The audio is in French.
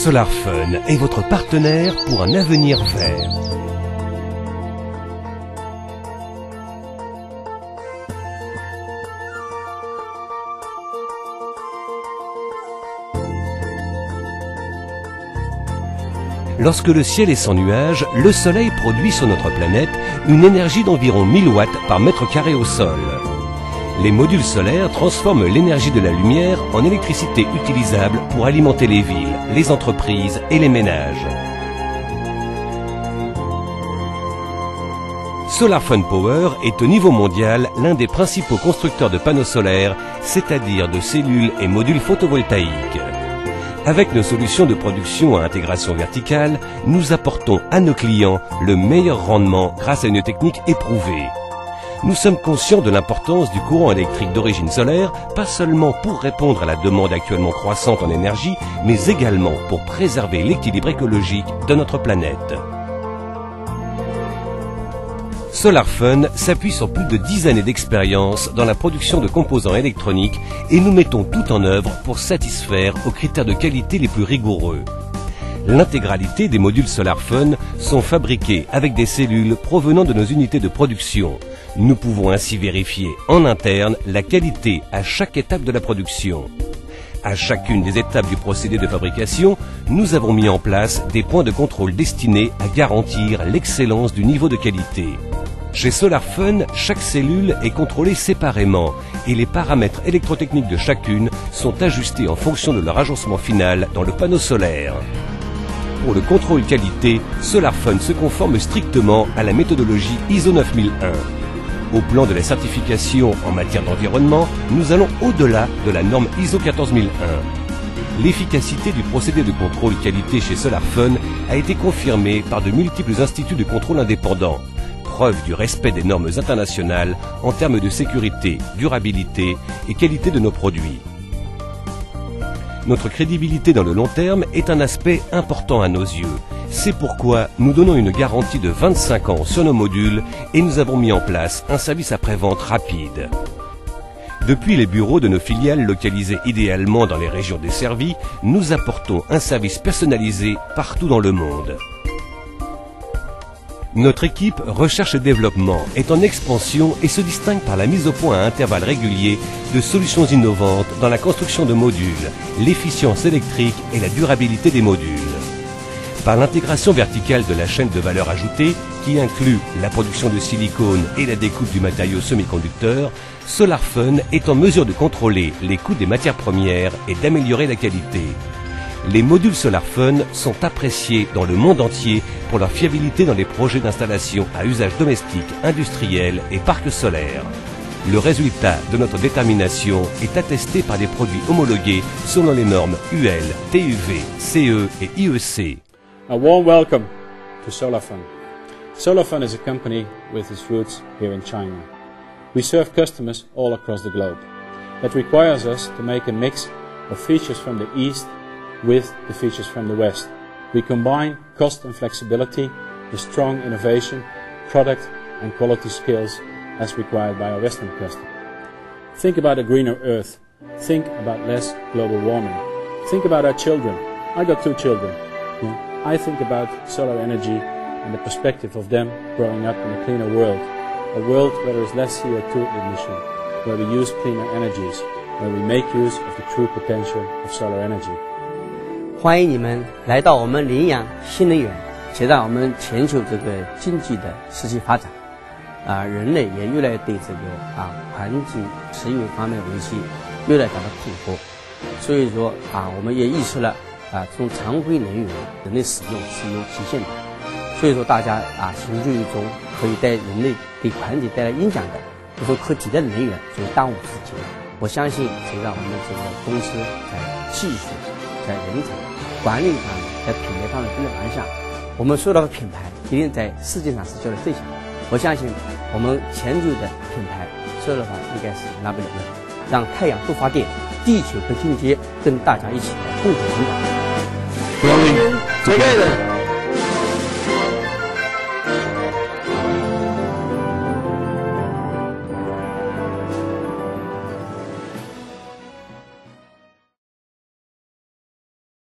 SolarFun est votre partenaire pour un avenir vert. Lorsque le ciel est sans nuages, le soleil produit sur notre planète une énergie d'environ 1000 watts par mètre carré au sol. Les modules solaires transforment l'énergie de la lumière en électricité utilisable pour alimenter les villes, les entreprises et les ménages. SolarFun Power est au niveau mondial l'un des principaux constructeurs de panneaux solaires, c'est-à-dire de cellules et modules photovoltaïques. Avec nos solutions de production à intégration verticale, nous apportons à nos clients le meilleur rendement grâce à une technique éprouvée. Nous sommes conscients de l'importance du courant électrique d'origine solaire, pas seulement pour répondre à la demande actuellement croissante en énergie, mais également pour préserver l'équilibre écologique de notre planète. SolarFun s'appuie sur plus de 10 années d'expérience dans la production de composants électroniques et nous mettons tout en œuvre pour satisfaire aux critères de qualité les plus rigoureux. L'intégralité des modules SolarFun sont fabriqués avec des cellules provenant de nos unités de production. Nous pouvons ainsi vérifier en interne la qualité à chaque étape de la production. À chacune des étapes du procédé de fabrication, nous avons mis en place des points de contrôle destinés à garantir l'excellence du niveau de qualité. Chez SolarFun, chaque cellule est contrôlée séparément et les paramètres électrotechniques de chacune sont ajustés en fonction de leur agencement final dans le panneau solaire. Pour le contrôle qualité, SolarFun se conforme strictement à la méthodologie ISO 9001. Au plan de la certification en matière d'environnement, nous allons au-delà de la norme ISO 14001. L'efficacité du procédé de contrôle qualité chez SolarFun a été confirmée par de multiples instituts de contrôle indépendants, preuve du respect des normes internationales en termes de sécurité, durabilité et qualité de nos produits. Notre crédibilité dans le long terme est un aspect important à nos yeux. C'est pourquoi nous donnons une garantie de 25 ans sur nos modules et nous avons mis en place un service après-vente rapide. Depuis les bureaux de nos filiales localisés idéalement dans les régions desservies, nous apportons un service personnalisé partout dans le monde. Notre équipe Recherche et Développement est en expansion et se distingue par la mise au point à intervalles réguliers de solutions innovantes dans la construction de modules, l'efficience électrique et la durabilité des modules. Par l'intégration verticale de la chaîne de valeur ajoutée, qui inclut la production de silicone et la découpe du matériau semi-conducteur, SolarFun est en mesure de contrôler les coûts des matières premières et d'améliorer la qualité. Les modules SolarFun sont appréciés dans le monde entier pour leur fiabilité dans les projets d'installation à usage domestique, industriel et parcs solaires. Le résultat de notre détermination est attesté par des produits homologués selon les normes UL, TUV, CE et IEC. A warm welcome to SolarFun. SolarFun is a company with its roots here in China. We serve customers all across the globe. That requires us to make a mix of features from the East with the features from the West. We combine cost and flexibility with strong innovation, product and quality skills as required by our Western customer. Think about a greener earth. Think about less global warming. Think about our children. I got 2 children. I think about solar energy and the perspective of them growing up in a cleaner world. A world where there is less CO2 emission, where we use cleaner energies, where we make use of the true potential of solar energy. 欢迎你们来到我们羚羊新能源，且在我们全球这个经济的实际发展，人类也越来越对这个环境持有方面危机越来越感到困惑，所以说我们也意识了从常规能源人类使用是有极限的，所以说大家寻求一种可以对人类对环境带来影响的这种可替代的能源作为当务之急。我相信这让我们这个公司在技术、在人才、管理方面、在品牌方面跟得完善，我们所有的品牌一定在世界上是较为最强。我相信我们前途的品牌所有的话应该是拿不了的，让太阳不发电，地球不进阶，跟大家一起共同成长。Growing together.